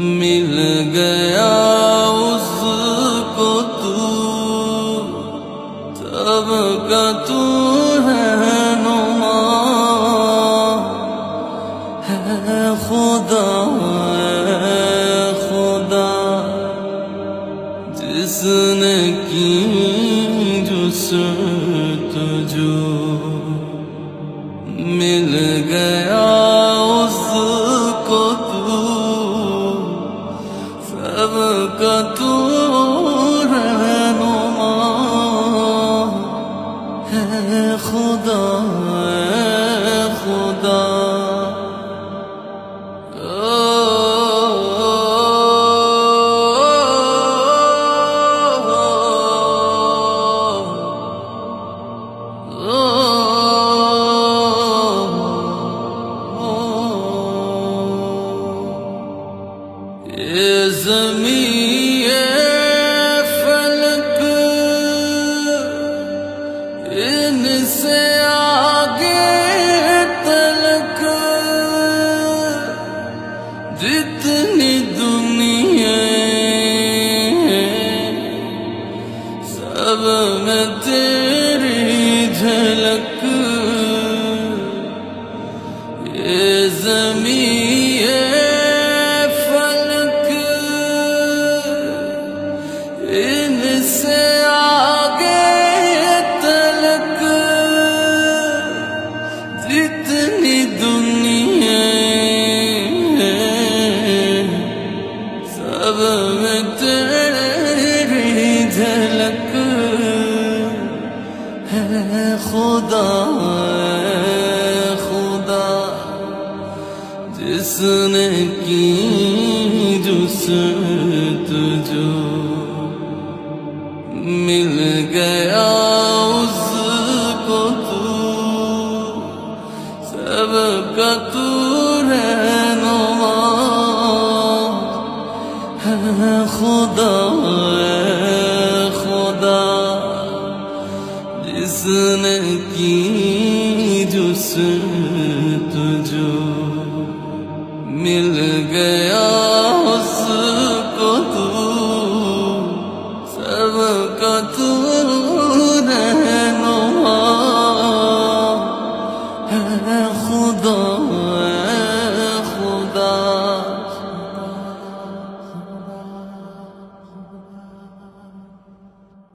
مل گیا اس کو تو تب کا تو رہنما ہے خدا جس نے کی جستجو مل گیا اس کو تو سب کا تو رہنما ہے خدا یہ زمین یہ فلک ان سے آگے تلک جتنی دنیا سب میں تیری جھلک یہ زمین ان سے آگے تلک جتنی دنیا سب میں تیری جھلک ہے خدا جس نے کی جستجو مل گیا اس کو تو سب کا تو رہنما ہے خدا جس نے کی جستجو مل گیا اس کو تو سب کا تو رہنما ہے خدا